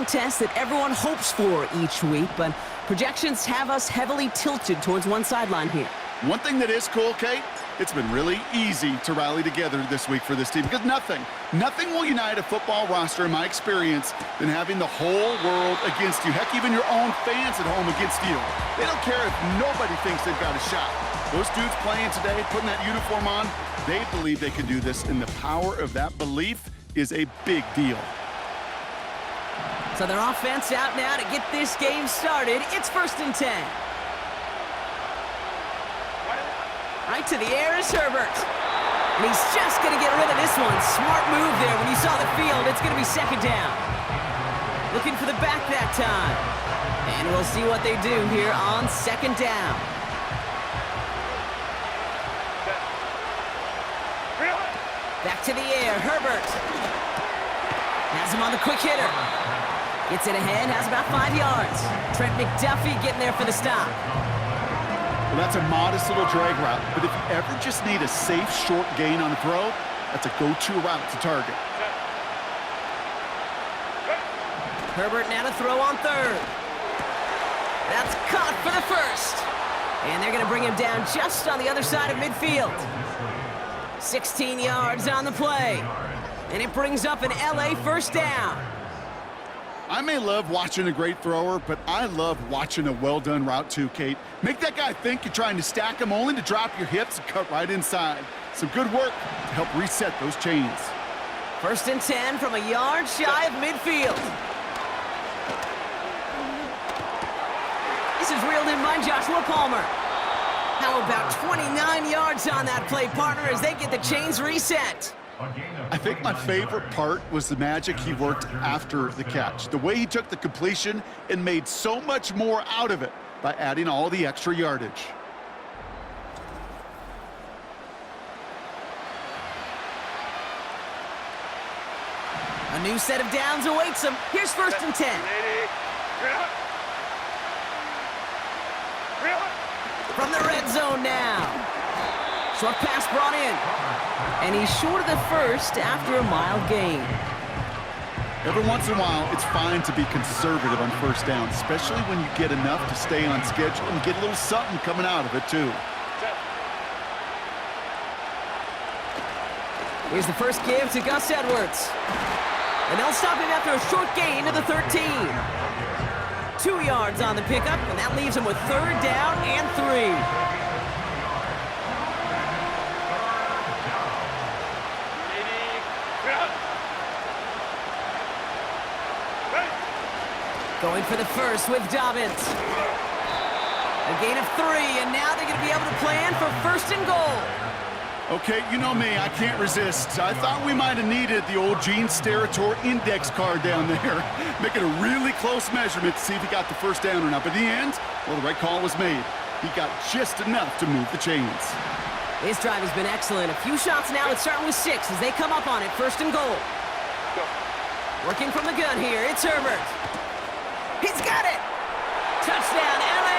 contest that everyone hopes for each week, but projections have us heavily tilted towards one sideline here. One thing that is cool, Kate, it's been really easy to rally together this week for this team because nothing will unite a football roster, in my experience, than having the whole world against you. Heck, even your own fans at home against you. They don't care if nobody thinks they've got a shot. Those dudes playing today, putting that uniform on, they believe they can do this, and the power of that belief is a big deal. So their offense out now to get this game started. It's 1st and 10. Right to the air is Herbert. And he's just going to get rid of this one. Smart move there when you saw the field. It's going to be 2nd down. Looking for the back that time. And we'll see what they do here on 2nd down. Back to the air, Herbert. Has him on the quick hitter. Gets it ahead, has about 5 yards. Trent McDuffie getting there for the stop. Well, that's a modest little drag route, but if you ever just need a safe, short gain on a throw, that's a go-to route to target. Herbert now to throw on 3rd. That's caught for the 1st. And they're going to bring him down just on the other side of midfield. 16 yards on the play. And it brings up an LA 1st down. I may love watching a great thrower, but I love watching a well-done route too, Kate. Make that guy think you're trying to stack him only to drop your hips and cut right inside. Some good work to help reset those chains. 1st and 10 from a yard shy of midfield. This is reeled in by Joshua Palmer. How about 29 yards on that play, partner, as they get the chains reset? I think my favorite part was the magic he worked after the catch. The way he took the completion and made so much more out of it by adding all the extra yardage. A new set of downs awaits him. Here's 1st and 10. From the red zone now. Short pass brought in. And he's short of the 1st after a mild gain. Every once in a while, it's fine to be conservative on 1st down, especially when you get enough to stay on schedule and get a little something coming out of it, too. Here's the first give to Gus Edwards. And they'll stop him after a short gain to the 13. 2 yards on the pickup, and that leaves him with 3rd down and 3. Going for the 1st with Dobbins. A gain of 3, and now they're going to be able to plan for 1st and goal. Okay, you know me, I can't resist. I thought we might have needed the old Gene Steratore index card down there, making a really close measurement to see if he got the 1st down or not. But in the end, well, the right call was made. He got just enough to move the chains. This drive has been excellent. A few shots now, it's starting with 6 as they come up on it, 1st and goal. Working from the gun here, it's Herbert. He's got it! Touchdown, LA!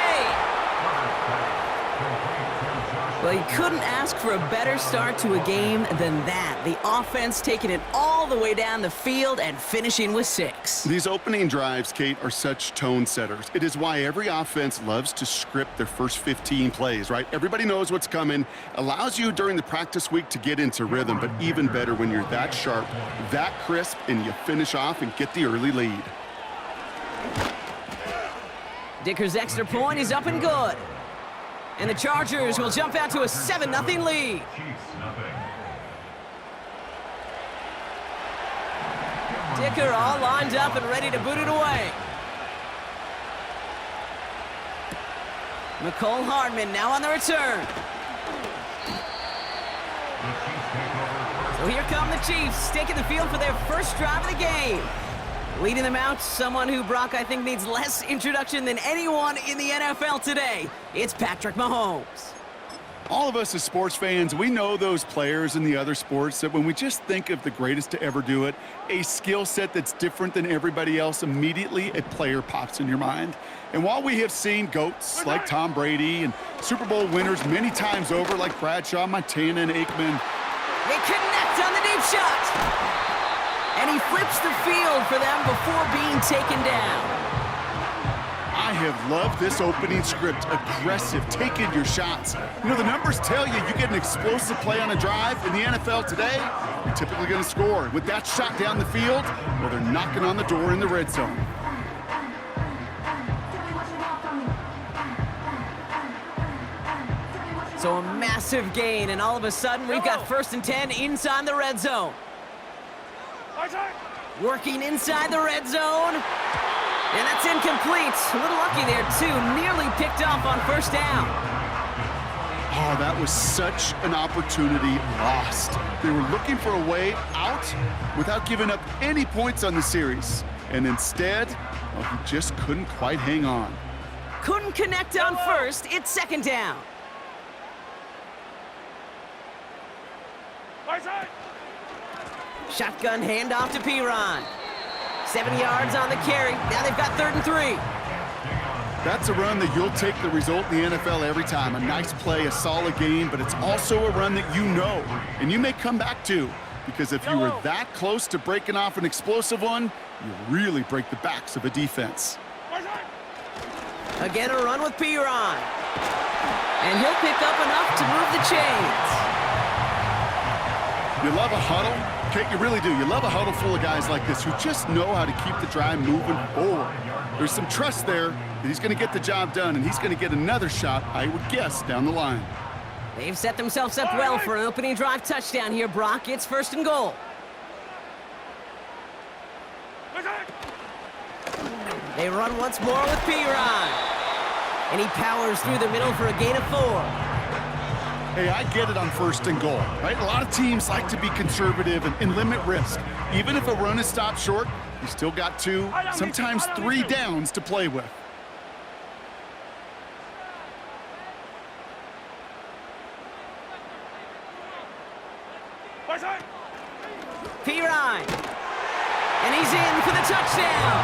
Well, you couldn't ask for a better start to a game than that. The offense taking it all the way down the field and finishing with 6. These opening drives, Kate, are such tone setters. It is why every offense loves to script their first 15 plays, right? Everybody knows what's coming. Allows you during the practice week to get into rhythm, but even better when you're that sharp, that crisp, and you finish off and get the early lead. Dicker's extra point is up and good. And the Chargers will jump out to a 7-0 lead. Dicker all lined up and ready to boot it away. McCole Hardman now on the return. So here come the Chiefs, taking the field for their first drive of the game. Leading them out, someone who, Brock, I think needs less introduction than anyone in the NFL today. It's Patrick Mahomes. All of us as sports fans, we know those players in the other sports that when we just think of the greatest to ever do it, a skill set that's different than everybody else, immediately a player pops in your mind. And while we have seen GOATs like Tom Brady and Super Bowl winners many times over like Bradshaw, Montana, and Aikman, They connect on the deep shot. And he flips the field for them before being taken down. I have loved this opening script. Aggressive, taking your shots. You know, the numbers tell you you get an explosive play on a drive. In the NFL today, you're typically going to score. With that shot down the field, well, they're knocking on the door in the red zone. So a massive gain, and all of a sudden, we've got 1st and 10 inside the red zone. Working inside the red zone. And that's incomplete. A little lucky there, too. Nearly picked off on 1st down. Oh, that was such an opportunity lost. They were looking for a way out without giving up any points on the series. And instead, well, he just couldn't quite hang on. Couldn't connect on 1st. It's 2nd down. Shotgun handoff to Piron. 7 yards on the carry. Now they've got 3rd and 3. That's a run that you'll take the result in the NFL every time. A nice play, a solid game, but it's also a run that you know, and you may come back to, because if you were that close to breaking off an explosive one, you really break the backs of a defense. Again, a run with Piron. And he'll pick up enough to move the chains. You love a huddle? Okay, you really do. You love a huddle full of guys like this who just know how to keep the drive moving forward. There's some trust there that he's going to get the job done, and he's going to get another shot, I would guess, down the line. They've set themselves up well for an opening drive touchdown here, Brock. It's 1st and goal. They run once more with Piron. And he powers through the middle for a gain of 4. Hey, I get it on 1st and goal, right? A lot of teams like to be conservative and limit risk. Even if a run is stopped short, you still got 2, sometimes 3 downs to play with. Piron. And he's in for the touchdown.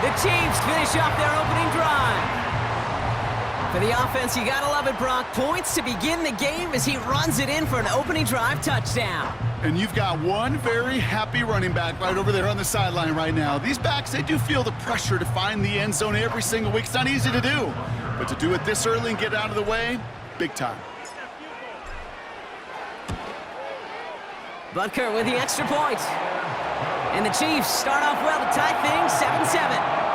The Chiefs finish off their opening drive. For the offense, you gotta love it, Brock. Points to begin the game as he runs it in for an opening drive touchdown. And you've got one very happy running back right over there on the sideline right now. These backs, they do feel the pressure to find the end zone every single week. It's not easy to do, but to do it this early and get out of the way, big time. Butker with the extra point. And the Chiefs start off well to tie things 7-7.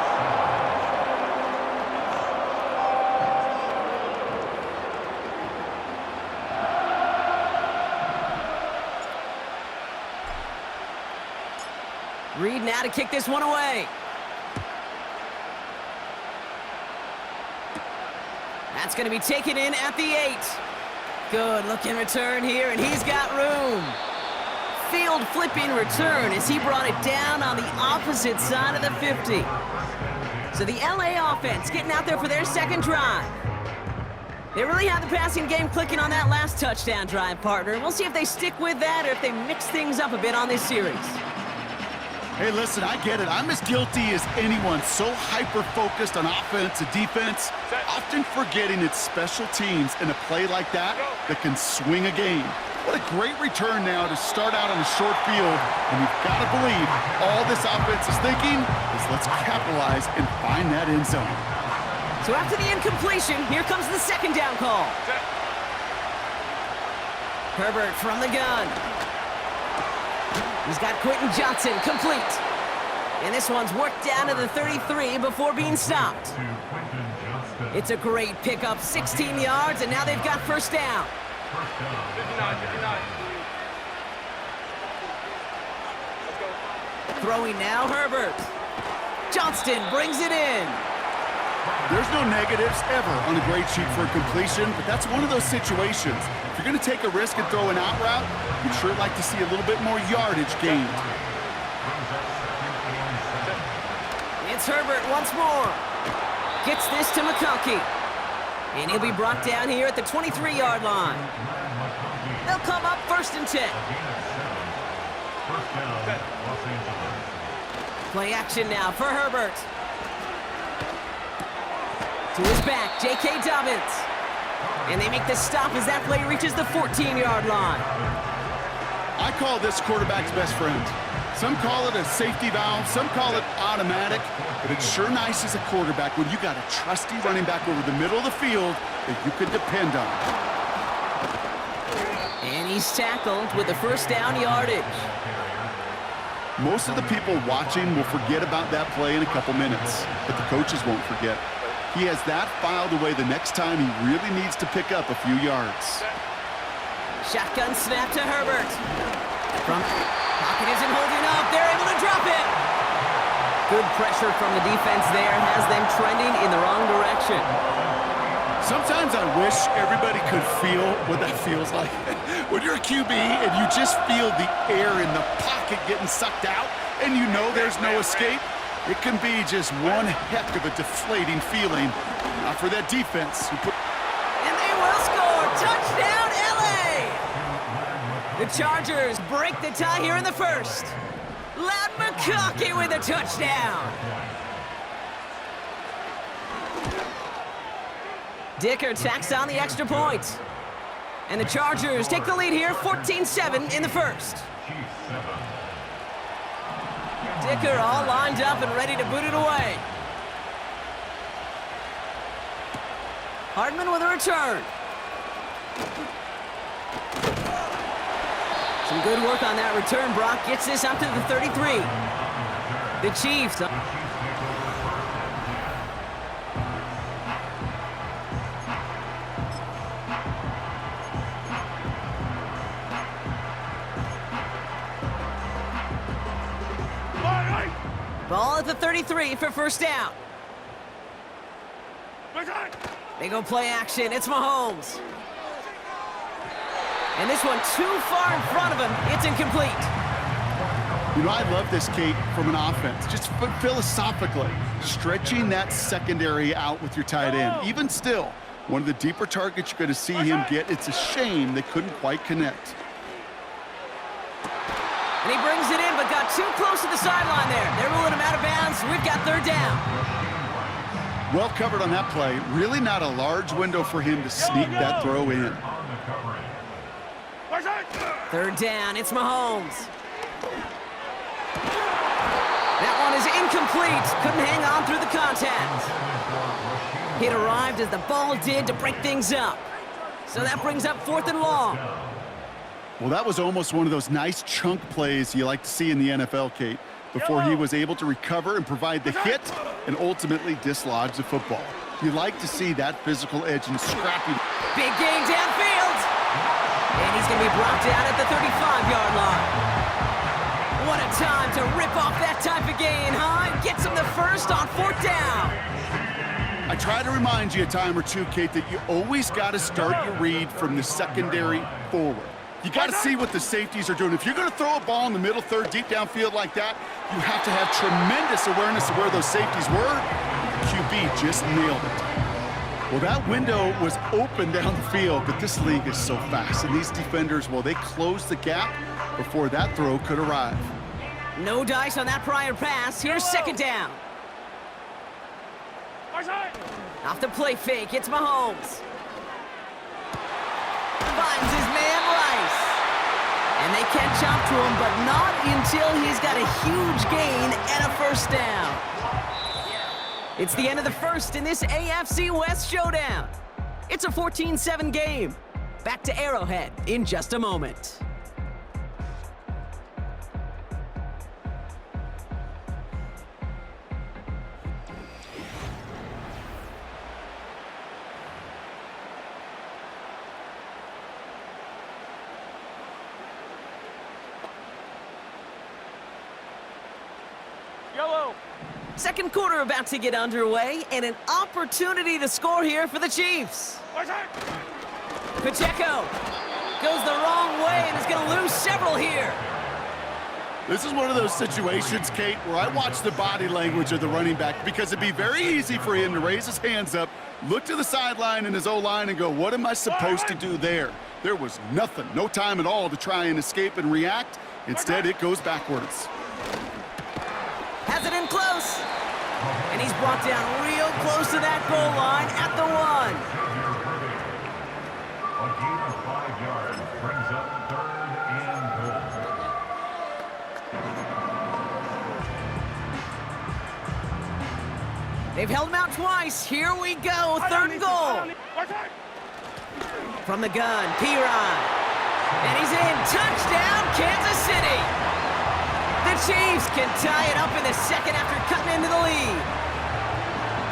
Reed now to kick this one away. That's going to be taken in at the 8. Good looking return here, and he's got room. Field flipping return as he brought it down on the opposite side of the 50. So the LA offense getting out there for their 2nd drive. They really have the passing game clicking on that last touchdown drive, partner. We'll see if they stick with that or if they mix things up a bit on this series. Hey, listen, I get it. I'm as guilty as anyone. So hyper-focused on offense and defense, often forgetting it's special teams in a play like that that can swing a game. What a great return now to start out on a short field. And you've got to believe all this offense is thinking is let's capitalize and find that end zone. So after the incompletion, here comes the 2nd down call. Herbert from the gun. He's got Quentin Johnson complete. And this one's worked down to the 33 before being stopped. It's a great pickup, 16 yards, and now they've got 1st down. 59. Throwing now, Herbert. Johnston brings it in. There's no negatives ever on a grade sheet for a completion, but that's one of those situations. If you're going to take a risk and throw an out route, you'd sure like to see a little bit more yardage gained. It's Herbert once more. Gets this to McConkey. And he'll be brought down here at the 23-yard line. They'll come up 1st and 10. Play action now for Herbert. To his back, J.K. Dobbins. And they make the stop as that play reaches the 14-yard line. I call this quarterback's best friend. Some call it a safety valve, some call it automatic, but it's sure nice as a quarterback when you got a trusty running back over the middle of the field that you can depend on. And he's tackled with the first down yardage. Most of the people watching will forget about that play in a couple minutes, but the coaches won't forget. He has that filed away the next time he really needs to pick up a few yards. Shotgun snap to Herbert. Pocket isn't holding up. They're able to drop it. Good pressure from the defense there has them trending in the wrong direction. Sometimes I wish everybody could feel what that feels like. When you're a QB and you just feel the air in the pocket getting sucked out and you know there's no escape, it can be just one heck of a deflating feeling. Not for that defense. And they will score. Touchdown, LA! The Chargers break the tie here in the first. Loud McConkey with a touchdown. Dicker tacks on the extra point. And the Chargers take the lead here, 14-7 in the first. Dicker all lined up and ready to boot it away. Hardman with a return. Some good work on that return. Brock gets this up to the 33. The Chiefs. Ball at the 33 for first down. They go play action. It's Mahomes. And this one too far in front of him. It's incomplete. You know, I love this, Kate, from an offense. Just philosophically, stretching that secondary out with your tight end. Even still, one of the deeper targets you're going to see him get. It's a shame they couldn't quite connect. And he brings it in, but got too close to the sideline there. They're ruling him out of bounds. We've got third down. Well covered on that play. Really not a large window for him to sneak that throw in. Third down, it's Mahomes. That one is incomplete. Couldn't hang on through the contact. It arrived as the ball did to break things up. So that brings up fourth and long. Well, that was almost one of those nice chunk plays you like to see in the NFL, Kate, before he was able to recover and provide the hit and ultimately dislodge the football. You like to see that physical edge and scrappy. Big gain downfield. And he's going to be brought down at the 35-yard line. What a time to rip off that type of gain, huh? Gets him the first on fourth down. I try to remind you a time or two, Kate, that you always got to start your read from the secondary forward. You got to see what the safeties are doing. If you're going to throw a ball in the middle third, deep downfield like that, you have to have tremendous awareness of where those safeties were. The QB just nailed it. Well, that window was open down the field, but this league is so fast. And these defenders, well, they closed the gap before that throw could arrive. No dice on that prior pass. Here's second down. Off the play fake, it's Mahomes. Finds his man Rice. And they catch up to him, but not until he's got a huge gain and a first down. It's the end of the first in this AFC West showdown. It's a 14-7 game. Back to Arrowhead in just a moment. Second quarter about to get underway, and an opportunity to score here for the Chiefs. Pacheco goes the wrong way and is going to lose several here. This is one of those situations, Kate, where I watch the body language of the running back because it'd be very easy for him to raise his hands up, look to the sideline in his O-line and go, what am I supposed to do there? There was nothing, no time at all to try and escape and react. Instead, it goes backwards. Has it in close. And he's brought down real close to that goal line at the 1. A gain of 5 yards brings up 3rd and goal. They've held him out twice. Here we go, third and goal. From the gun, Piron. And he's in. Touchdown, Kansas City. The Chiefs can tie it up in the second after cutting into the lead.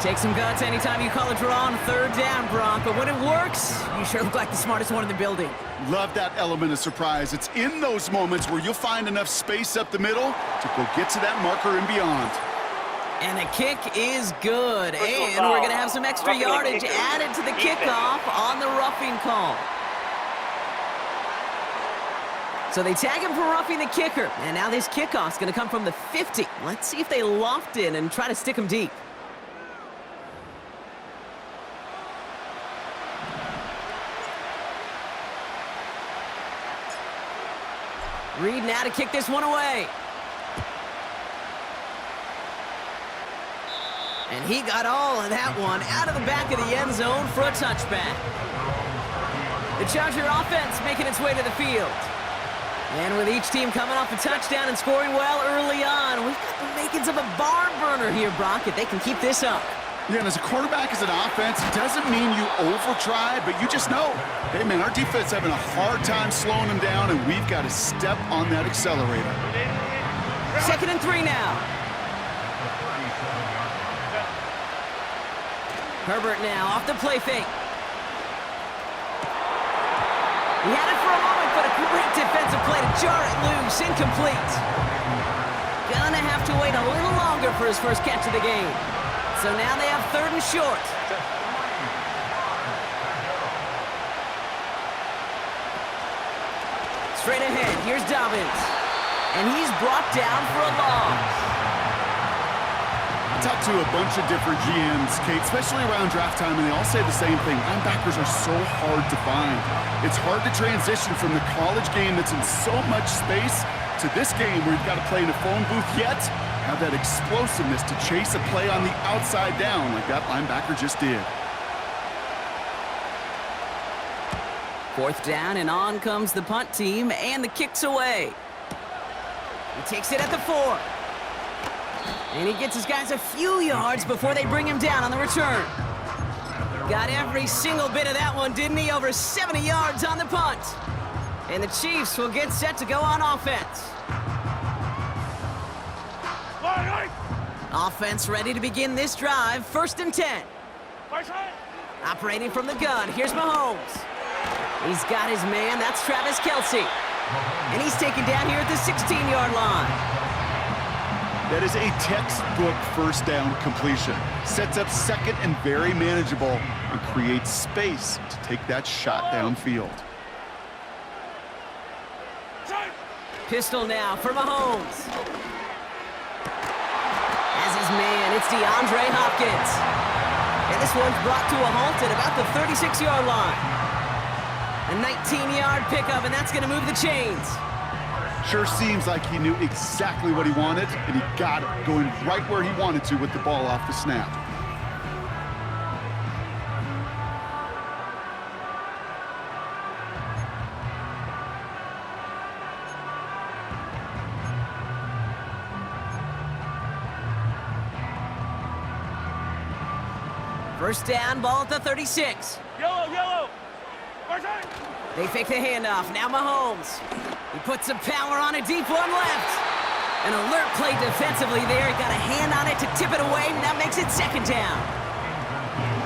Take some guts anytime you call a draw on third down, Bronk, but when it works, you sure look like the smartest one in the building. Love that element of surprise. It's in those moments where you'll find enough space up the middle to go get to that marker and beyond. And the kick is good, and we're going to have some extra yardage added to the kickoff on the roughing call. So they tag him for roughing the kicker, and now this kickoff's going to come from the 50. Let's see if they loft in and try to stick him deep. Reed now to kick this one away. And he got all of that one out of the back of the end zone for a touchback. The Charger offense making its way to the field. And with each team coming off a touchdown and scoring well early on, we've got the makings of a barn burner here, Brock, if they can keep this up. Yeah, and as a quarterback, as an offense, it doesn't mean you over-try, but you just know, hey, man, our defense having a hard time slowing them down, and we've got to step on that accelerator. 2nd and 3 now. Herbert now off the play fake. He had it for a moment, but a great defensive play to jar it loose. Incomplete. Gonna have to wait a little longer for his first catch of the game. So now they have 3rd and short. Straight ahead, here's Dobbins. And he's brought down for a loss. I talked to a bunch of different GMs, Kate, especially around draft time, and they all say the same thing. Linebackers are so hard to find. It's hard to transition from the college game that's in so much space to this game where you've got to play in a phone booth, yet have that explosiveness to chase a play on the outside down like that linebacker just did. 4th down, and on comes the punt team, and the kick's away. He takes it at the 4. And he gets his guys a few yards before they bring him down on the return. Got every single bit of that one, didn't he? Over 70 yards on the punt. And the Chiefs will get set to go on offense. Offense ready to begin this drive. 1st and 10. Operating from the gun, here's Mahomes. He's got his man, that's Travis Kelce. And he's taken down here at the 16-yard line. That is a textbook first down completion. Sets up second and very manageable and creates space to take that shot downfield. Pistol now for Mahomes. As his man, it's DeAndre Hopkins. And this one's brought to a halt at about the 36-yard line. A 19-yard pickup, and that's going to move the chains. Sure seems like he knew exactly what he wanted, and he got it, going right where he wanted to with the ball off the snap. First down, ball at the 36. Yellow. They fake the handoff. Now Mahomes. He puts some power on a deep one left. An alert play defensively there. He got a hand on it to tip it away, and that makes it 2nd down.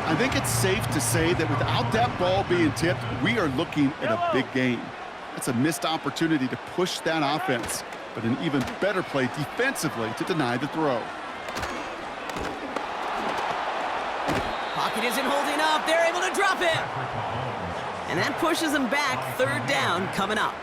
I think it's safe to say that without that ball being tipped, we are looking at a big game. That's a missed opportunity to push that offense, but an even better play defensively to deny the throw. Pocket isn't holding up. They're able to drop him. And that pushes them back. 3rd down coming up.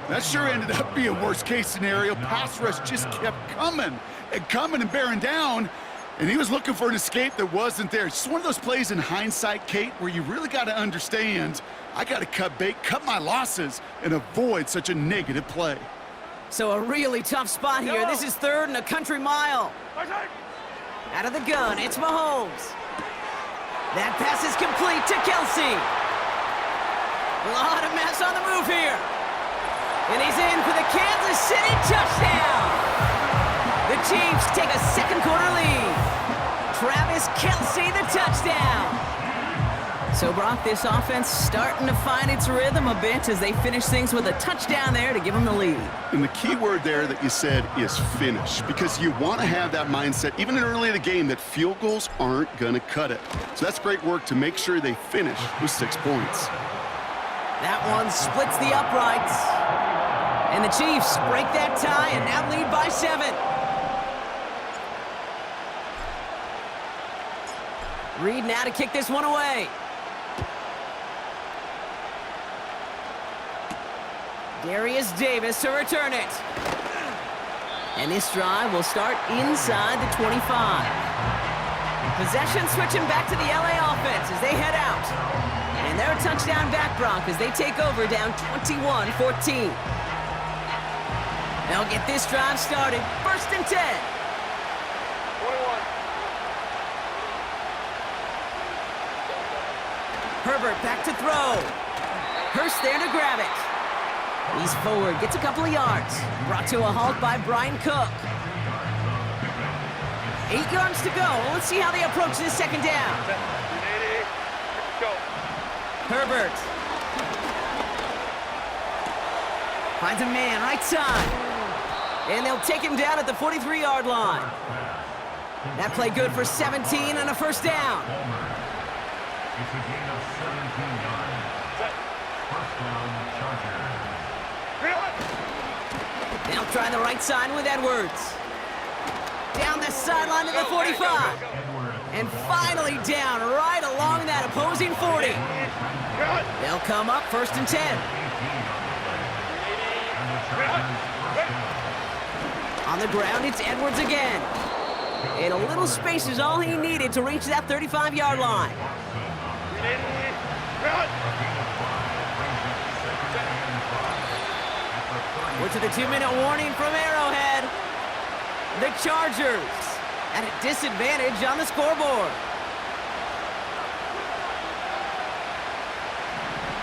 That sure ended up being a worst-case scenario. Pass rush just kept coming and bearing down, and he was looking for an escape that wasn't there. It's just one of those plays in hindsight, Kate, where you really got to understand, I got to cut bait, cut my losses, and avoid such a negative play. So a really tough spot here. This is 3rd and a country mile. Out of the gun, it's Mahomes. That pass is complete to Kelce. A lot of mess on the move here. And he's in for the Kansas City touchdown. The Chiefs take a second quarter lead. Travis Travis Kelce, the touchdown. So, Brock, this offense starting to find its rhythm a bit as they finish things with a touchdown there to give them the lead. And the key word there that you said is finish, because you want to have that mindset, even in early in the game, that field goals aren't going to cut it. So that's great work to make sure they finish with 6 points. That one splits the uprights. And the Chiefs break that tie and now lead by 7. Reed now to kick this one away. Darius Davis to return it. And this drive will start inside the 25. Possession switching back to the LA offense as they head out. And they're a touchdown back, Brock, as they take over down 21-14. They'll get this drive started. 1st and 10. 21. Herbert back to throw. Hurst there to grab it. He's forward, gets a couple of yards. Brought to a halt by Brian Cook. 8 yards to go. Let's see how they approach this 2nd down. 80. Go. Herbert. Finds a man right side. And they'll take him down at the 43-yard line. That play good for 17 and a 1st down. It's a gain of 17 yards. First down, Chargers. They'll try the right side with Edwards. Down the sideline to the 45. And finally down right along that opposing 40. They'll come up 1st and 10. On the ground, it's Edwards again. And a little space is all he needed to reach that 35-yard line. We're to the 2-minute warning from Arrowhead. The Chargers at a disadvantage on the scoreboard.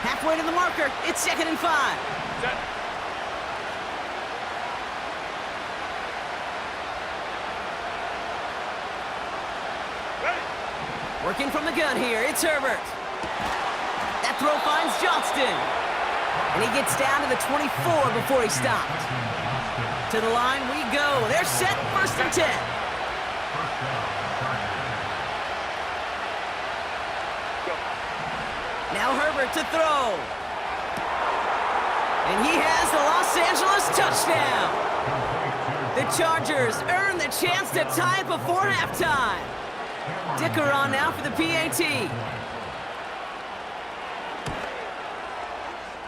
Halfway to the marker, it's 2nd and 5. Working from the gun here, it's Herbert. That throw finds Johnston. And he gets down to the 24 before he stopped. To the line we go. They're set, 1st and 10. Now Herbert to throw. And he has the Los Angeles touchdown. The Chargers earn the chance to tie it before halftime. Dicker on now for the PAT.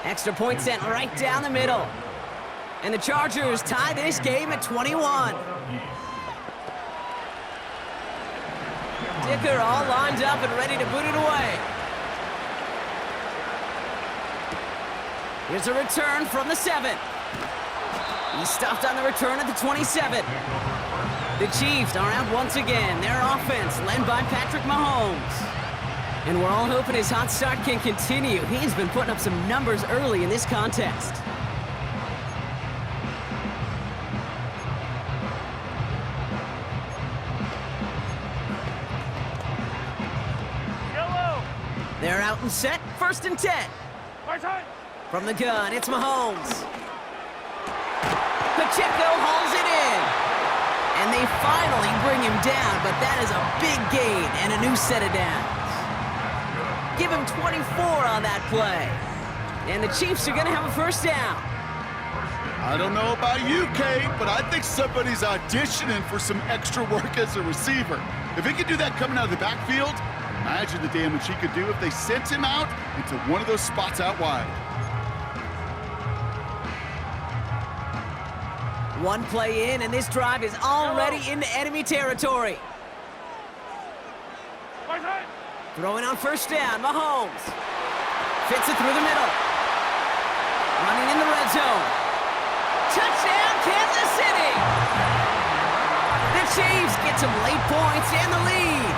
Extra point sent right down the middle. And the Chargers tie this game at 21. Dicker all lined up and ready to boot it away. Here's a return from the 7. He's stopped on the return at the 27. The Chiefs are out once again. Their offense led by Patrick Mahomes. And we're all hoping his hot start can continue. He's been putting up some numbers early in this contest. Yellow. They're out and set. 1st and 10. Right side. From the gun, it's Mahomes. Pacheco hauls it in. And they finally bring him down, but that is a big gain and a new set of downs. Give him 24 on that play. And the Chiefs are going to have a 1st down. I don't know about you, Kate, but I think somebody's auditioning for some extra work as a receiver. If he could do that coming out of the backfield, imagine the damage he could do if they sent him out into one of those spots out wide. One play in, and this drive is already into enemy territory. Right side. Throwing on 1st down, Mahomes. Fits it through the middle. Running in the red zone. Touchdown, Kansas City! The Chiefs get some late points and the lead.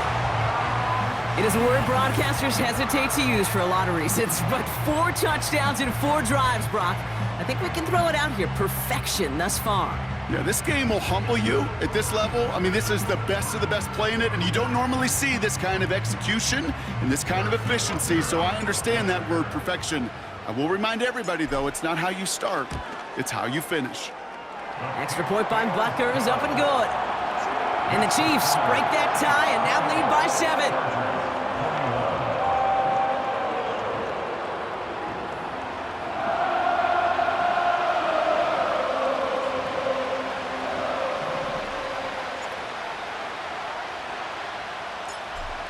It is a word broadcasters hesitate to use for a lot of reasons, but 4 touchdowns in 4 drives, Brock. I think we can throw it out here. Perfection thus far. Yeah, this game will humble you at this level. I mean, this is the best of the best playing it, and you don't normally see this kind of execution and this kind of efficiency, so I understand that word perfection. I will remind everybody, though, it's not how you start, it's how you finish. Extra point by Butker is up and good. And the Chiefs break that tie and now lead by 7.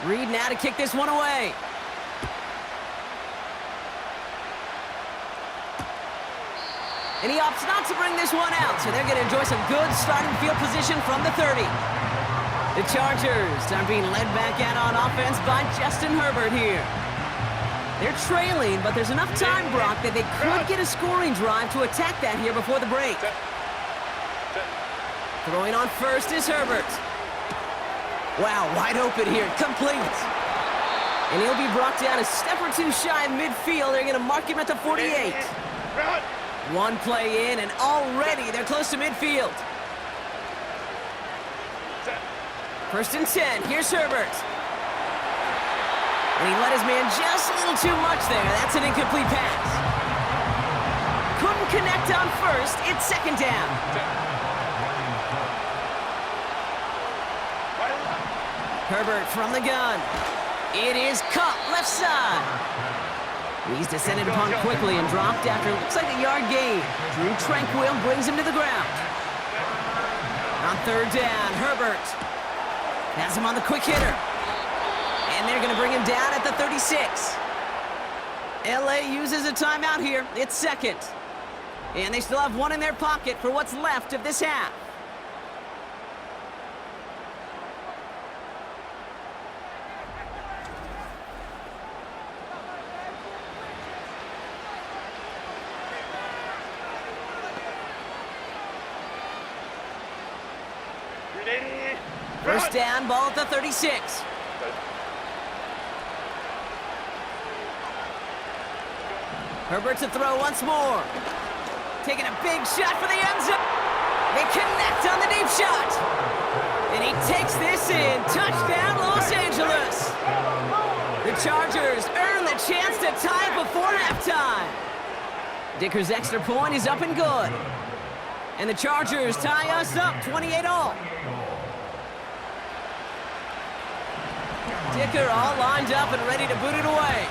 Reed now to kick this one away. And he opts not to bring this one out, so they're going to enjoy some good starting field position from the 30. The Chargers are being led back out on offense by Justin Herbert here. They're trailing, but there's enough time, Brock, that they could get a scoring drive to attack that here before the break. Throwing on first is Herbert. Wow, wide open here, complete. And he'll be brought down a step or two shy of midfield. They're going to mark him at the 48. One play in, and already they're close to midfield. First and 10, here's Herbert. And he let his man just a little too much there. That's an incomplete pass. Couldn't connect on first, it's second down. Herbert from the gun. It is caught left side. He's descended upon quickly and dropped after looks like a yard gain. Drew Tranquil brings him to the ground. On third down, Herbert has him on the quick hitter. And they're going to bring him down at the 36. LA uses a timeout here. It's second. And they still have one in their pocket for what's left of this half. First down, ball at the 36. Herbert to throw once more. Taking a big shot for the end zone. They connect on the deep shot. And he takes this in. Touchdown, Los Angeles. The Chargers earn the chance to tie it before halftime. Dicker's extra point is up and good. And the Chargers tie us up 28-all. Dicker all lined up and ready to boot it away.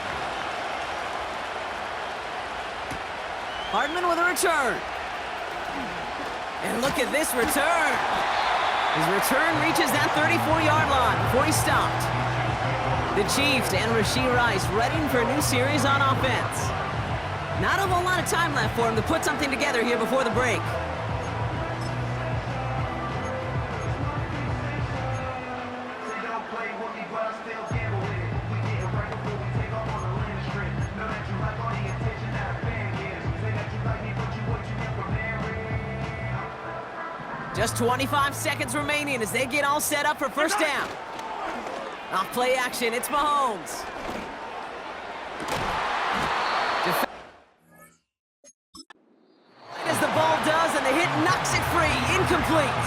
Hardman with a return. And look at this return. His return reaches that 34-yard line before he stopped. The Chiefs and Rashee Rice readying for a new series on offense. Not a whole lot of time left for him to put something together here before the break. Just 25 seconds remaining as they get all set up for first down. Off play action, it's Mahomes. As the ball does, and the hit knocks it free, incomplete.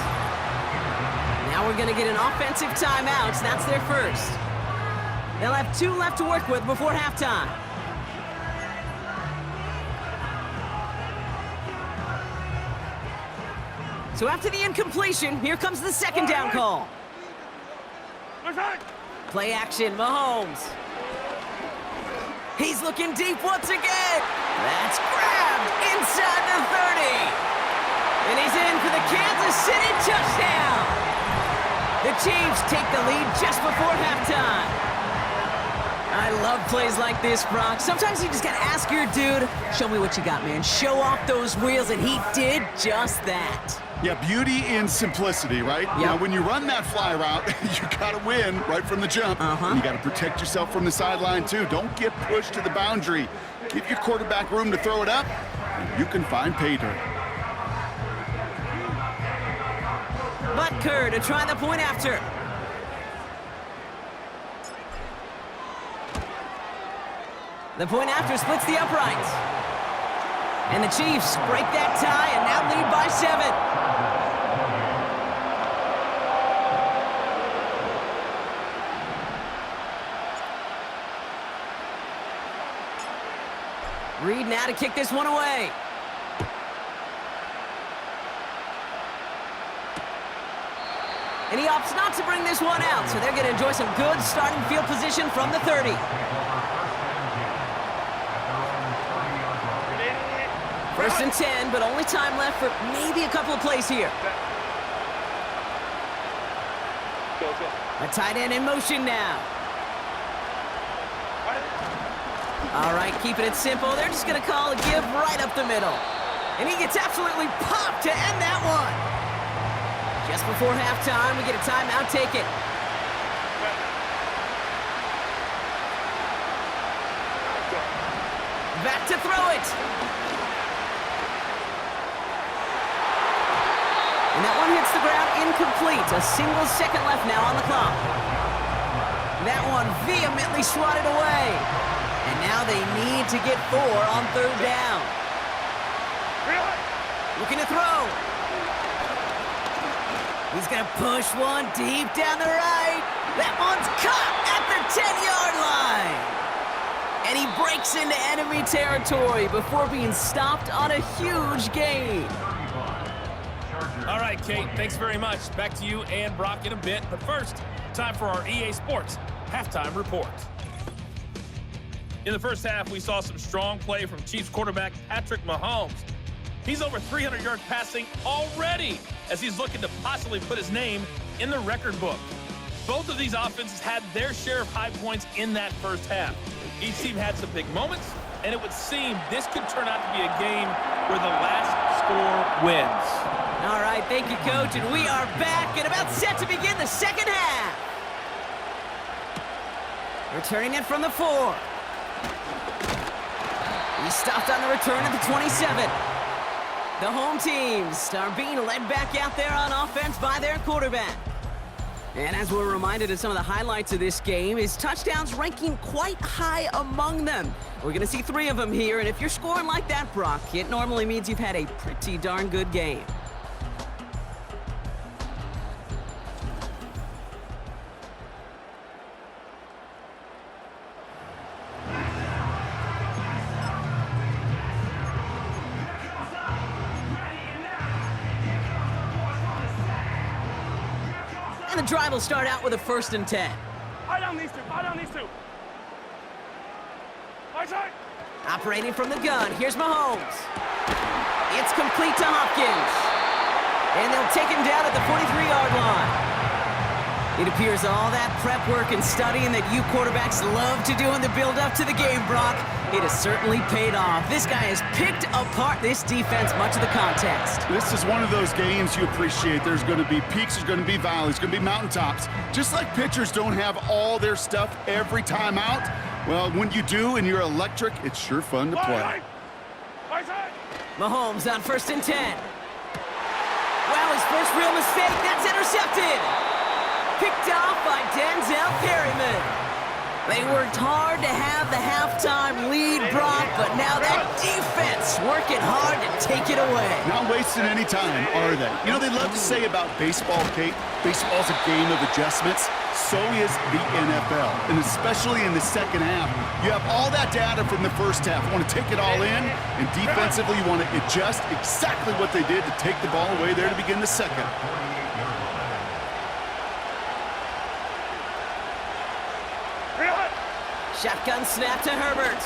Now we're gonna get an offensive timeout, so that's their first. They'll have 2 left to work with before halftime. So after the incompletion, here comes the second down call. Play action, Mahomes. He's looking deep once again. That's grabbed inside the 30. And he's in for the Kansas City touchdown. The Chiefs take the lead just before halftime. I love plays like this, Brock. Sometimes you just gotta ask your dude, show me what you got, man. Show off those wheels, and he did just that. Yeah, beauty in simplicity, right? Yep. Now, when you run that fly route, you got to win right from the jump. And you got to protect yourself from the sideline, too. Don't get pushed to the boundary. Give your quarterback room to throw it up, and you can find pay dirt. Butker to try the point after. The point after splits the uprights. And the Chiefs break that tie and now lead by 7. Reed now to kick this one away. And he opts not to bring this one out, so they're going to enjoy some good starting field position from the 30. First and 10, but only time left for maybe a couple of plays here. A tight end in motion now. All right, keeping it simple. They're just going to call a give right up the middle. And he gets absolutely popped to end that one. Just before halftime, we get a timeout. Take it. Back to throw it. And that one hits the ground incomplete. A single second left now on the clock. That one vehemently swatted away. And now they need to get 4 on third down. Looking to throw. He's going to push one deep down the right. That one's caught at the 10-yard line. And he breaks into enemy territory before being stopped on a huge gain. All right, Kate, thanks very much. Back to you and Brock in a bit. But first, time for our EA Sports halftime report. In the first half, we saw some strong play from Chiefs quarterback Patrick Mahomes. He's over 300 yards passing already as he's looking to possibly put his name in the record book. Both of these offenses had their share of high points in that first half. Each team had some big moments, and it would seem this could turn out to be a game where the last score wins. All right, thank you, Coach, and we are back and about set to begin the second half. Returning it from the 4. He stopped on the return at the 27. The home teams are being led back out there on offense by their quarterback. And as we're reminded of some of the highlights of this game, his touchdowns ranking quite high among them. We're going to see 3 of them here, and if you're scoring like that, Brock, it normally means you've had a pretty darn good game. And the drive will start out with a 1st and 10. Eye down these two. Operating from the gun, here's Mahomes. It's complete to Hopkins. And they'll take him down at the 43-yard line. It appears all that prep work and studying that you quarterbacks love to do in the build-up to the game, Brock, it has certainly paid off. This guy has picked apart this defense much of the contest. This is one of those games you appreciate. There's going to be peaks, there's going to be valleys, there's going to be mountaintops. Just like pitchers don't have all their stuff every time out, well, when you do and you're electric, it's sure fun to play. Mahomes on 1st and 10. Well, his first real mistake, that's intercepted. Picked off by Denzel Perryman. They worked hard to have the halftime lead, Brock, but now that defense working hard to take it away. Not wasting any time, are they? You know, they love to say about baseball, Kate, baseball's a game of adjustments. So is the NFL, and especially in the second half. You have all that data from the first half. You want to take it all in, and defensively you want to adjust exactly what they did to take the ball away there to begin the second. Shotgun snap to Herbert.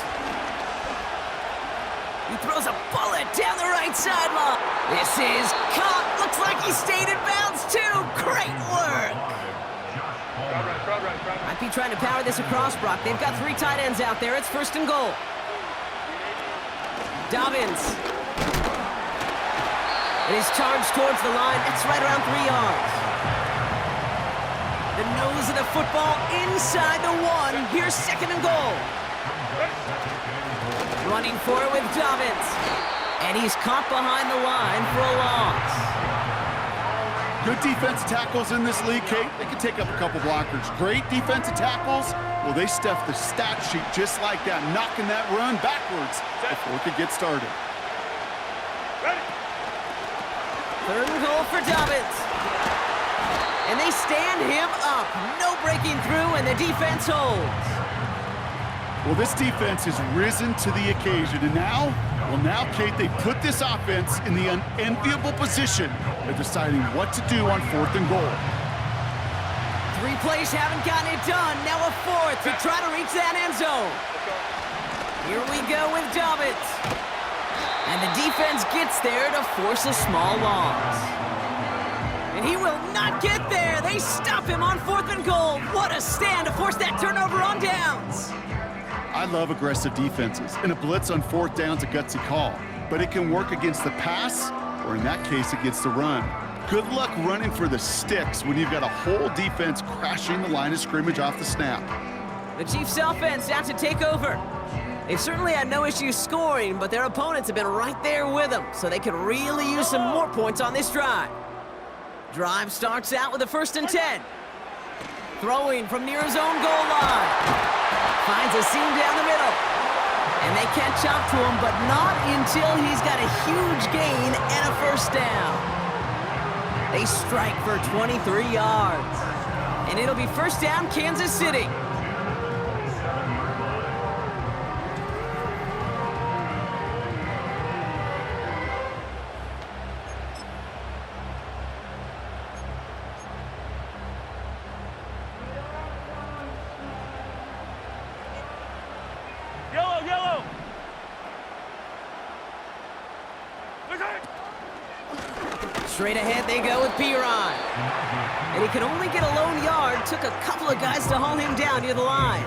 He throws a bullet down the right sideline. This is caught. Looks like he stayed in bounds too. Great work. Might be trying to power this across, Brock. They've got 3 tight ends out there. It's 1st and goal. Dobbins. And he's charged towards the line. It's right around 3 yards. The nose of the football inside the 1. Here's 2nd and goal. Running for it with Dobbins. And he's caught behind the line for a loss. Good defensive tackles in this league, Kate. They can take up a couple blockers. Great defensive tackles. Well, they stuff the stat sheet just like that, knocking that run backwards before it could get started. 3rd and goal for Dobbins. And they stand him up. No breaking through, and the defense holds. Well, this defense has risen to the occasion, and now, Kate, they put this offense in the unenviable position of deciding what to do on 4th and goal. 3 plays haven't gotten it done. Now a 4th to try to reach that end zone. Here we go with Dobbins. And the defense gets there to force a small loss. And he will not get there. They stop him on 4th and goal. What a stand to force that turnover on downs. I love aggressive defenses, and a blitz on 4th down's a gutsy call. But it can work against the pass, or in that case, against the run. Good luck running for the sticks when you've got a whole defense crashing the line of scrimmage off the snap. The Chiefs offense out to take over. They've certainly had no issues scoring, but their opponents have been right there with them, so they could really use some more points on this drive. Drive starts out with a 1st and 10. Throwing from near his own goal line. Finds a seam down the middle. And they catch up to him, but not until he's got a huge gain and a 1st down. They strike for 23 yards. And it'll be 1st down, Kansas City. Yellow. Straight ahead they go with Piron. And he could only get a lone yard. Took a couple of guys to haul him down near the line.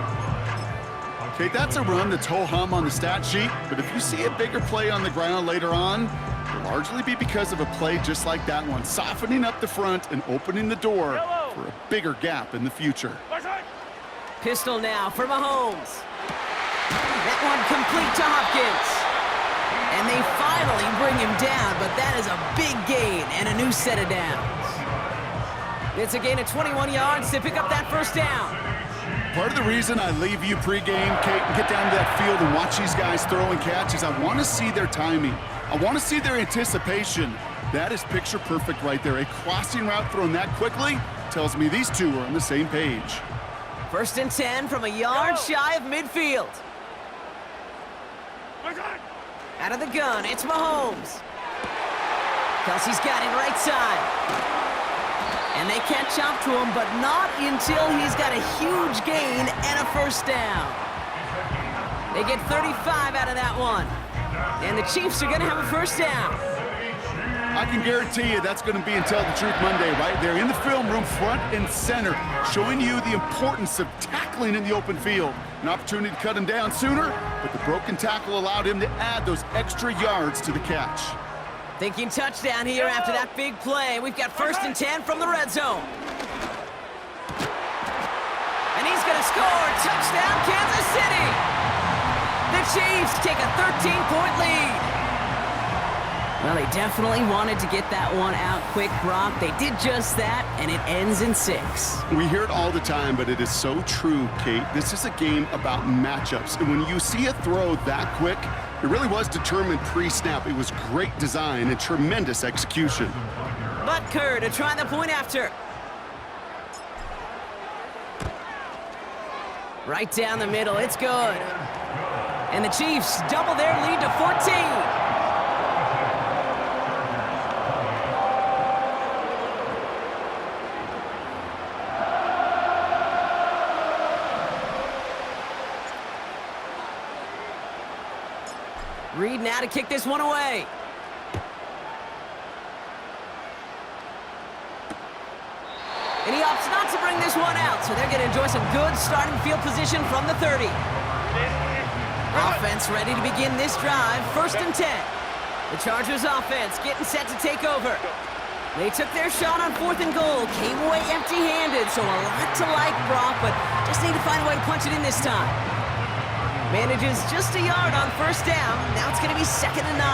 Okay, that's a run that's ho-hum on the stat sheet, but if you see a bigger play on the ground later on, it'll largely be because of a play just like that one, softening up the front and opening the door for a bigger gap in the future. Pistol now for Mahomes. That one complete to Hopkins. And they finally bring him down, but that is a big gain and a new set of downs. It's a gain of 21 yards to pick up that 1st down. Part of the reason I leave you pregame, Kate, and get down to that field and watch these guys throw and catch is I want to see their timing. I want to see their anticipation. That is picture perfect right there. A crossing route thrown that quickly tells me these two are on the same page. 1st and 10 from a yard shy of midfield. Out of the gun, it's Mahomes. Kelsey's got it right side. And they catch up to him, but not until he's got a huge gain and a 1st down. They get 35 out of that one. And the Chiefs are going to have a 1st down. I can guarantee you that's going to be in Tell the Truth Monday right there in the film room, front and center, showing you the importance of tackling in the open field. An opportunity to cut him down sooner, but the broken tackle allowed him to add those extra yards to the catch. Thinking touchdown here after that big play. We've got 1st and 10 from the red zone. And he's going to score. Touchdown, Kansas City. The Chiefs take a 13-point lead. Well, they definitely wanted to get that one out quick, Brock. They did just that, and it ends in 6. We hear it all the time, but it is so true, Kate. This is a game about matchups. And when you see a throw that quick, it really was determined pre-snap. It was great design and tremendous execution. Butker to try the point after. Right down the middle, it's good. And the Chiefs double their lead to 14. Reed now to kick this one away. And he opts not to bring this one out, so they're going to enjoy some good starting field position from the 30. Offense ready to begin this drive, 1st and 10. The Chargers offense getting set to take over. They took their shot on 4th and goal, came away empty-handed, so a lot to like, Brock, but just need to find a way to punch it in this time. Manages just a yard on 1st down. Now it's going to be 2nd and 9.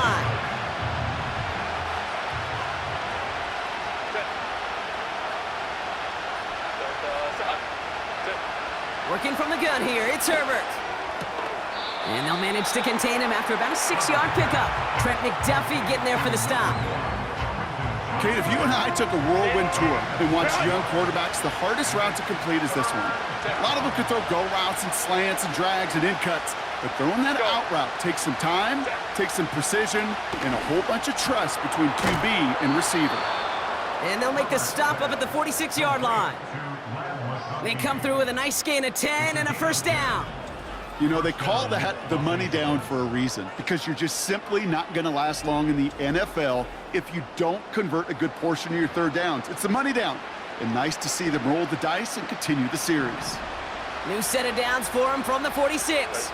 Working from the gun here, it's Herbert. And they'll manage to contain him after about a 6-yard pickup. Trent McDuffie getting there for the stop. Kate, if you and I took a whirlwind tour and watched young quarterbacks, the hardest route to complete is this one. A lot of them could throw go routes and slants and drags and in cuts, but throwing that out route takes some time, takes some precision, and a whole bunch of trust between QB and receiver. And they'll make the stop up at the 46-yard line. They come through with a nice gain of 10 and a first down. You know, they call that the money down for a reason, because you're just simply not going to last long in the NFL if you don't convert a good portion of your third downs. It's the money down. And nice to see them roll the dice and continue the series. New set of downs for him from the 46.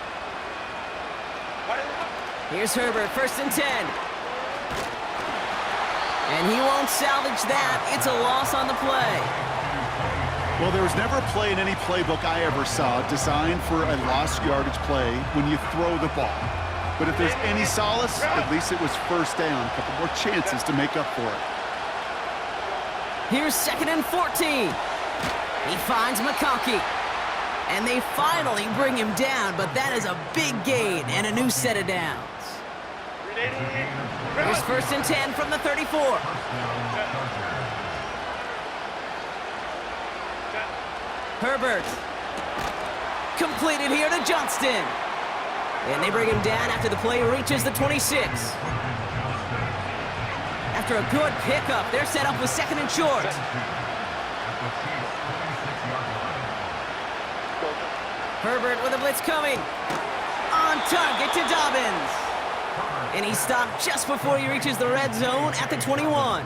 Here's Herbert, 1st and 10. And he won't salvage that. It's a loss on the play. Well, there was never a play in any playbook I ever saw designed for a lost yardage play when you throw the ball. But if there's any solace, at least it was first down. A couple more chances to make up for it. Here's 2nd and 14. He finds McConkey. And they finally bring him down, but that is a big gain and a new set of downs. Here's 1st and 10 from the 34. Herbert. Completed here to Johnston. And they bring him down after the play reaches the 26. After a good pickup, they're set up with 2nd and short. Herbert with a blitz coming. On target to Dobbins. And he stopped just before he reaches the red zone at the 21.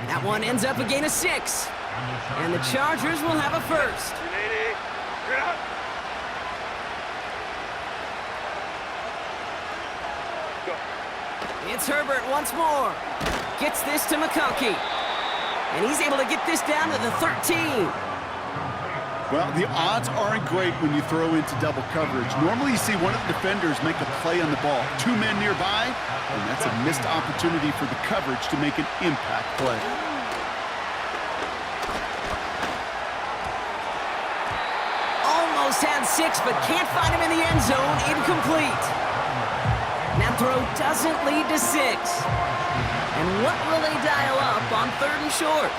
That one ends up a gain of 6. And the Chargers will have a first. It's Herbert once more. Gets this to McConkey. And he's able to get this down to the 13. Well, the odds aren't great when you throw into double coverage. Normally you see one of the defenders make a play on the ball. 2 men nearby, and that's a missed opportunity for the coverage to make an impact play. Almost had 6, but can't find him in the end zone. Incomplete. That throw doesn't lead to 6. And what will they dial up on 3rd and short?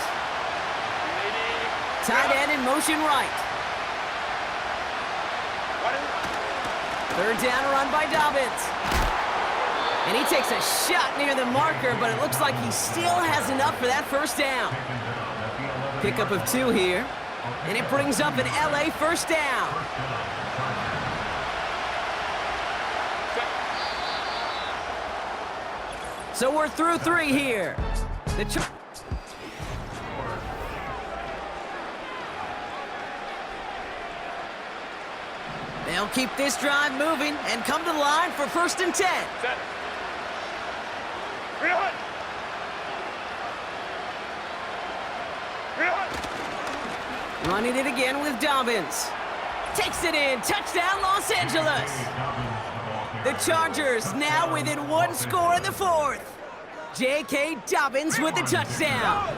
Tight end in motion right. 3rd down run by Dobbins. And he takes a shot near the marker, but it looks like he still has enough for that first down. Pickup of 2 here. And it brings up an LA first down. So we're through 3 here. They'll keep this drive moving and come to the line for 1st and 10. Set. Running it again with Dobbins. Takes it in. Touchdown, Los Angeles. The Chargers now within 1 score in the 4th. J.K. Dobbins with the touchdown.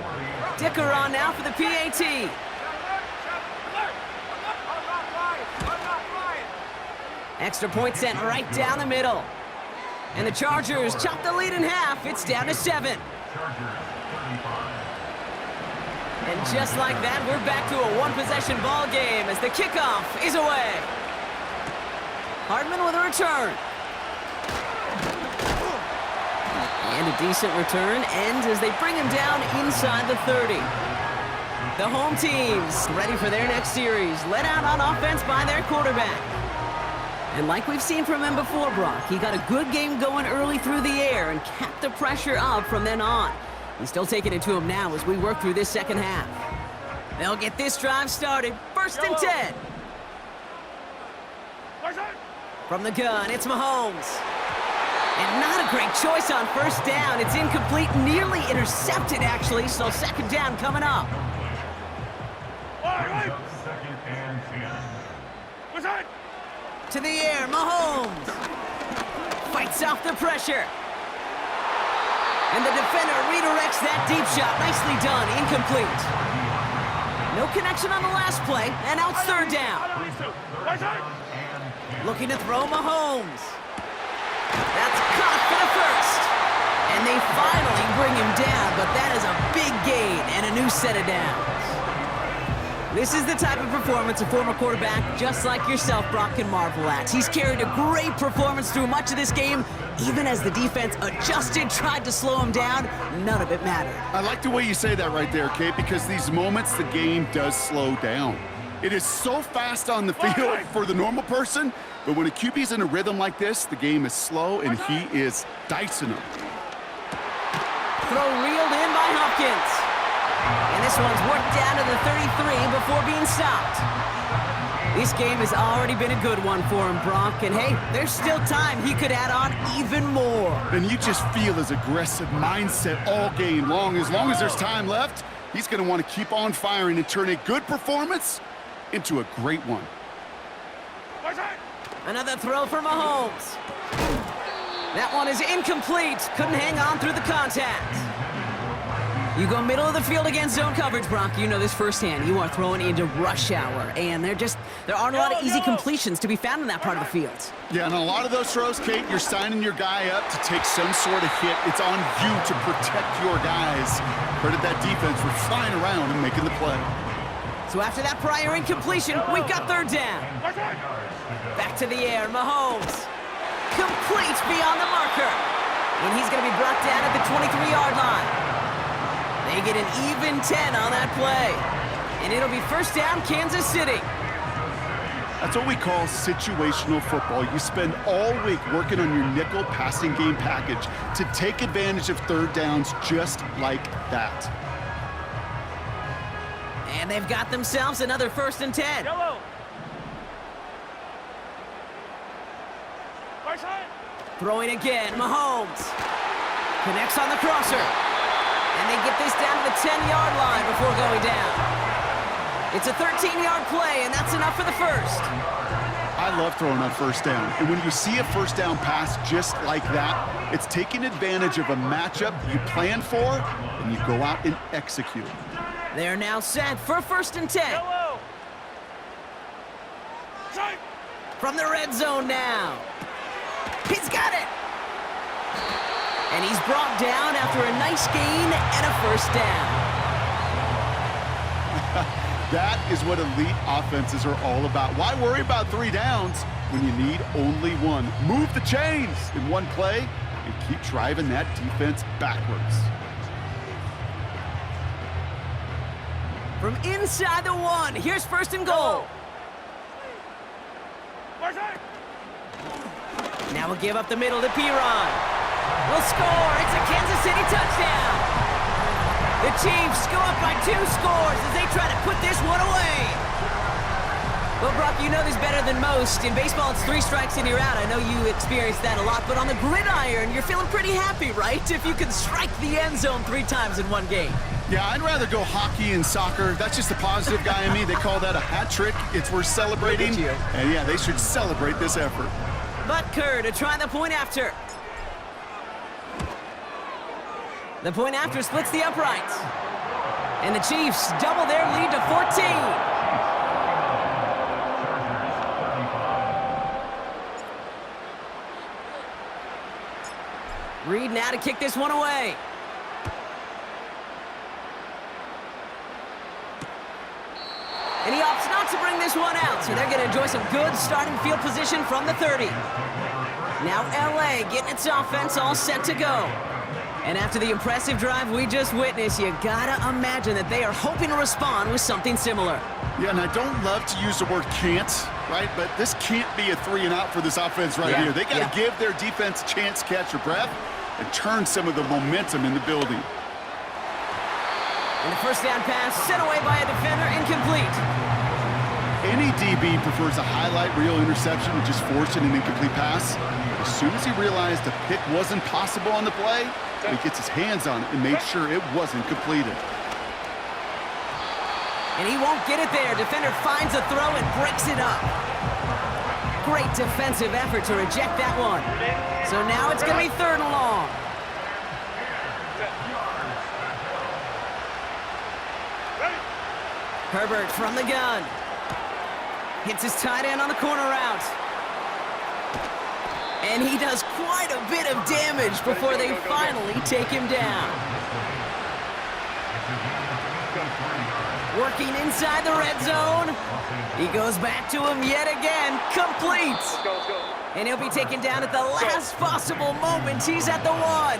Dicker on now for the PAT. Extra point sent right down the middle. And the Chargers chop the lead in half. It's down to 7. And just like that, we're back to a 1-possession ball game as the kickoff is away. Hardman with a return. And a decent return ends as they bring him down inside the 30. The home teams ready for their next series, led out on offense by their quarterback. And like we've seen from him before, Brock, he got a good game going early through the air and kept the pressure up from then on. He's still taking it to him now as we work through this second half. They'll get this drive started. 1st and 10. From the gun, it's Mahomes. And not a great choice on 1st down. It's incomplete, nearly intercepted, actually, so 2nd down coming up. To the air, Mahomes. Fights off the pressure. And the defender redirects that deep shot. Nicely done. Incomplete. No connection on the last play, and now it's 3rd down. Looking to throw Mahomes. That's caught for the first. And they finally bring him down, but that is a big gain and a new set of downs. This is the type of performance a former quarterback, just like yourself, Brock, can marvel at. He's carried a great performance through much of this game. Even as the defense adjusted, tried to slow him down, none of it mattered. I like the way you say that right there, Kate, because these moments the game does slow down. It is so fast on the field for the normal person, but when a QB's in a rhythm like this, the game is slow and he is dicing them. Throw reeled in by Hopkins. And this one's worked down to the 33 before being stopped. This game has already been a good one for him, Brock. And hey, there's still time he could add on even more. And you just feel his aggressive mindset all game long. As there's time left, he's going to want to keep on firing and turn a good performance into a great one. Another throw for Mahomes. That one is incomplete. Couldn't hang on through the contact. You go middle of the field against zone coverage, Brock. You know this firsthand. You are throwing into rush hour, and there aren't a lot of easy completions to be found in that part of the field. Yeah, and a lot of those throws, Kate, you're signing your guy up to take some sort of hit. It's on you to protect your guys. Credit that defense for flying around and making the play. So after that prior incompletion, we've got third down. Back to the air, Mahomes. Complete beyond the marker. And he's going to be brought down at the 23-yard line. They get an even 10 on that play. And it'll be first down, Kansas City. That's what we call situational football. You spend all week working on your nickel passing game package to take advantage of third downs just like that. And they've got themselves another first and 10. Yellow. Throwing again, Mahomes. Connects on the crosser. And they get this down to the 10-yard line before going down. It's a 13-yard play, and that's enough for the first. I love throwing on first down. And when you see a first down pass just like that, it's taking advantage of a matchup you plan for, and you go out and execute. They're now set for first and 10. Yellow. From the red zone now. He's got it. And he's brought down after a nice gain and a first down. That is what elite offenses are all about. Why worry about 3 downs when you need only one? Move the chains in one play and keep driving that defense backwards. From inside the 1, here's first and goal. Now we'll give up the middle to Piron. Will score. It's a Kansas City touchdown. The Chiefs go up by 2 scores as they try to put this one away. Well, Brock, you know this better than most. In baseball, it's 3 strikes and you're out. I know you experienced that a lot, but on the gridiron, you're feeling pretty happy, right? If you can strike the end zone 3 times in one game. Yeah, I'd rather go hockey and soccer. That's just the positive guy in me. They call that a hat trick. It's worth celebrating. And yeah, they should celebrate this effort. Butker to try the point after. The point after splits the uprights. And the Chiefs double their lead to 14. Reed now to kick this one away. And he opts not to bring this one out, so they're going to enjoy some good starting field position from the 30. Now LA getting its offense all set to go. And after the impressive drive we just witnessed, you gotta imagine that they are hoping to respond with something similar. Yeah, and I don't love to use the word can't, right? But this can't be a 3 and out for this offense right here. They got to give their defense a chance to catch their breath and turn some of the momentum in the building. And the first down pass sent away by a defender, incomplete. Any DB prefers a highlight reel interception to just forcing an incomplete pass. As soon as he realized a pick wasn't possible on the play, he gets his hands on it and made sure it wasn't completed. And he won't get it there. Defender finds a throw and breaks it up. Great defensive effort to reject that one. So now it's going to be 3rd and long. Herbert from the gun. Hits his tight end on the corner route. And he does quite a bit of damage before they finally take him down. Working inside the red zone. He goes back to him yet again. Complete. Let's go. And he'll be taken down at the last possible moment. He's at the 1.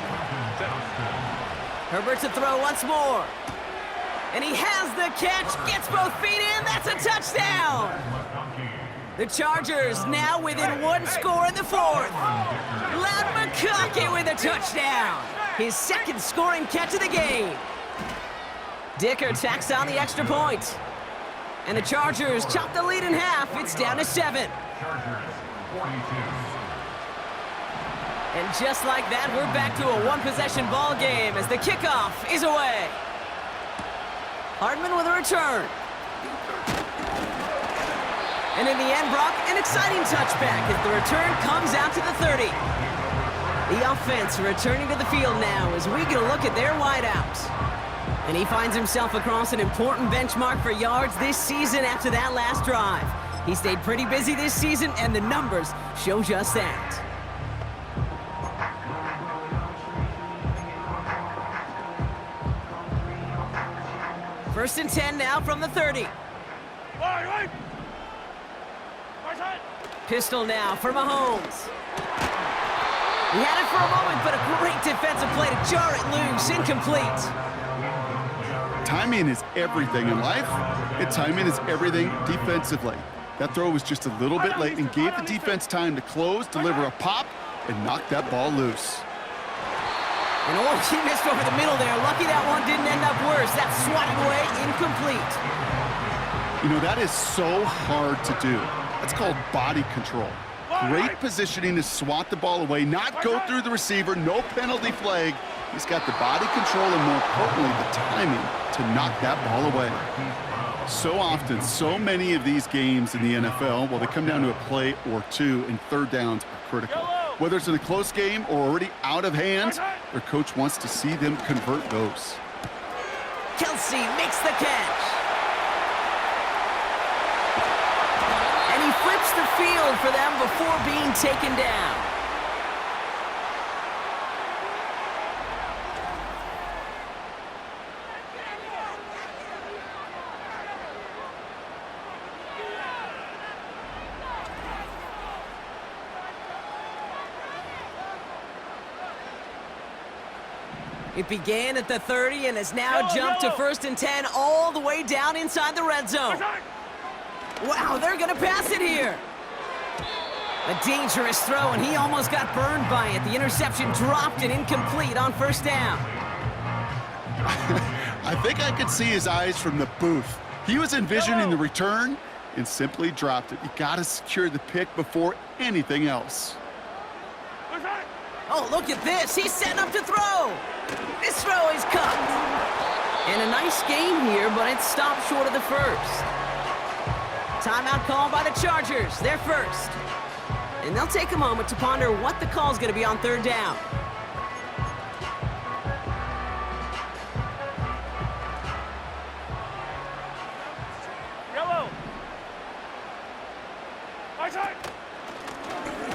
Herbert to throw once more. And he has the catch. Gets both feet in. That's a touchdown. The Chargers now within 1 score in the 4th. Loud McConkey with a touchdown. His second scoring catch of the game. Dicker tacks on the extra point. And the Chargers chop the lead in half. It's down to 7. And just like that, we're back to a 1-possession ball game as the kickoff is away. Hardman with a return. And in the end, Brock, an exciting touchback as the return comes out to the 30. The offense returning to the field now as we get a look at their wideouts. And he finds himself across an important benchmark for yards this season after that last drive. He stayed pretty busy this season, and the numbers show just that. First and 10 now from the 30. Right. Pistol now for Mahomes. He had it for a moment, but a great defensive play to jar it loose. Incomplete. Timing is everything in life, and timing is everything defensively. That throw was just a little bit late and gave the defense time to close, deliver a pop, and knock that ball loose. And he missed over the middle there. Lucky that one didn't end up worse. That's swatted away, incomplete. You know, that is so hard to do. That's called body control. Great positioning to swat the ball away, not go through the receiver, no penalty flag. He's got the body control and, more importantly, the timing to knock that ball away. So often, so many of these games in the NFL, well, they come down to a play or two, and third downs are critical. Whether it's in a close game or already out of hand, their coach wants to see them convert those. Kelsey makes the catch. And he flips the field for them before being taken down. It began at the 30 and has now jumped to first and 10 all the way down inside the red zone. Wow, they're going to pass it here. A dangerous throw, and he almost got burned by it. The interception dropped and incomplete on first down. I think I could see his eyes from the booth. He was envisioning the return and simply dropped it. You got to secure the pick before anything else. Oh, look at this. He's setting up to throw. This throw is cut. And a nice game here, but it stopped short of the first. Timeout called by the Chargers. They're first. And they'll take a moment to ponder what the call is going to be on third down. Yellow. Right side.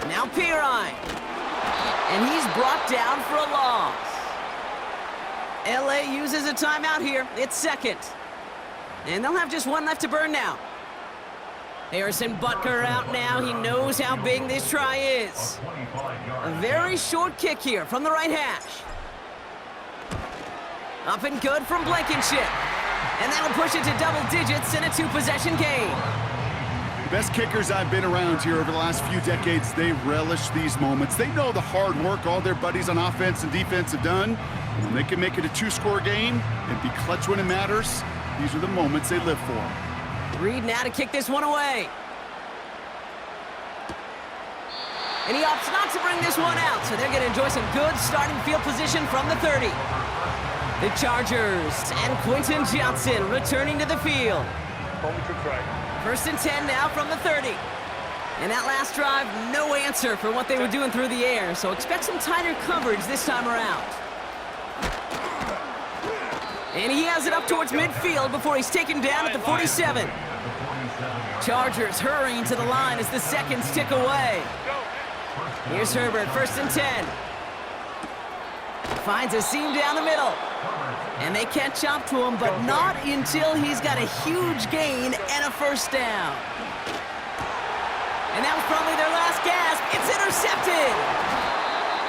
Now Pirine. And he's brought down for a loss. LA uses a timeout here. It's second. And they'll have just one left to burn now. Harrison Butker out now. He knows how big this try is. A very short kick here from the right hash. Up and good from Blankenship. And that'll push it to double digits in a 2-possession game. The best kickers I've been around here over the last few decades, they relish these moments. They know the hard work all their buddies on offense and defense have done. And when they can make it a 2-score game and be clutch when it matters, these are the moments they live for. Reed now to kick this one away. And he opts not to bring this one out, so they're going to enjoy some good starting field position from the 30. The Chargers and Quentin Johnson returning to the field. First and 10 now from the 30. And that last drive, no answer for what they were doing through the air, so expect some tighter coverage this time around. And he has it up towards midfield before he's taken down at the 47. Chargers hurrying to the line as the seconds tick away. Here's Herbert, 1st and 10. Finds a seam down the middle. And they catch up to him, but not until he's got a huge gain and a 1st down. And that was probably their last gasp. It's intercepted.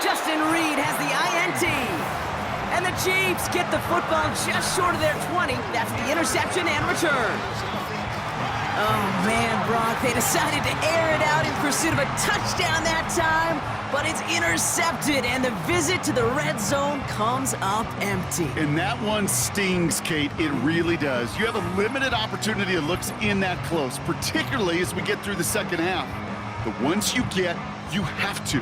Justin Reed has the INT. And the Chiefs get the football just short of their 20. That's the interception and return. Oh, man, Brock, they decided to air it out in pursuit of a touchdown that time, but it's intercepted, and the visit to the red zone comes up empty. And that one stings, Kate. It really does. You have a limited opportunity that looks in that close, particularly as we get through the second half. But once you get, you have to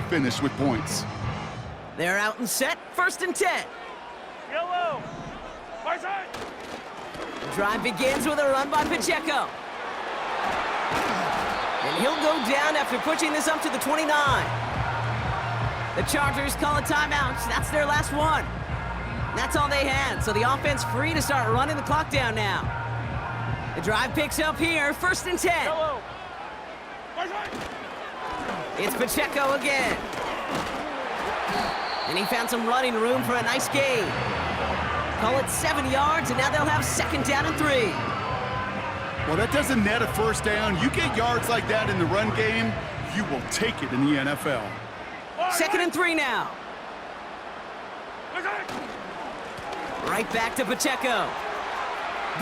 finish with points. They're out and set, 1st and 10. Yellow. Far side. The drive begins with a run by Pacheco. And he'll go down after pushing this up to the 29. The Chargers call a timeout. That's their last one. That's all they had, so the offense free to start running the clock down now. The drive picks up here, 1st and 10. Yellow. Far side. It's Pacheco again. And he found some running room for a nice gain. Call it 7 yards, and now they'll have 2nd down and 3. Well, that doesn't net a 1st down. You get yards like that in the run game, you will take it in the NFL. 2nd and 3 now. Far side. Right back to Pacheco.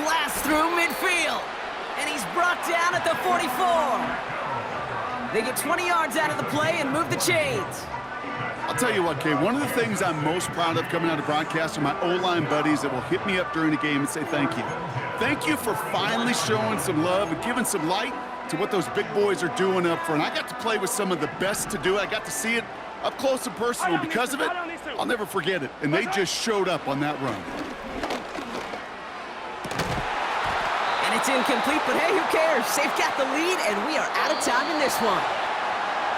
Blast through midfield. And he's brought down at the 44. They get 20 yards out of the play and move the chains. I'll tell you what, Kate, one of the things I'm most proud of coming out of broadcast are my O-line buddies that will hit me up during the game and say thank you. Thank you for finally showing some love and giving some light to what those big boys are doing up front. I got to play with some of the best to do it. I got to see it up close and personal. Because of it, I'll never forget it. And they just showed up on that run. And it's incomplete, but hey, who cares? They've got the lead, and we are out of time in this one.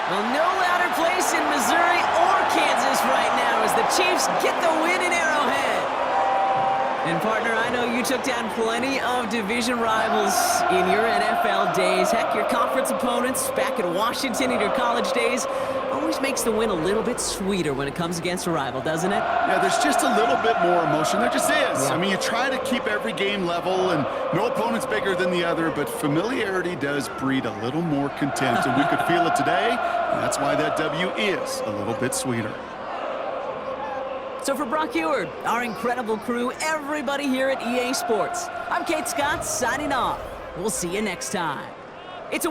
Well, no louder place in Missouri or Kansas right now as the Chiefs get the win in Arrowhead. And, partner, I know you took down plenty of division rivals in your NFL days. Heck, your conference opponents back in Washington in your college days always makes the win a little bit sweeter when it comes against a rival, doesn't it? Yeah, there's just a little bit more emotion. There just is. Yeah. I mean, you try to keep every game level, and no opponent's bigger than the other, but familiarity does breed a little more contempt, and we could feel it today, and that's why that W is a little bit sweeter. So for Brock Eward, our incredible crew, everybody here at EA Sports, I'm Kate Scott signing off. We'll see you next time.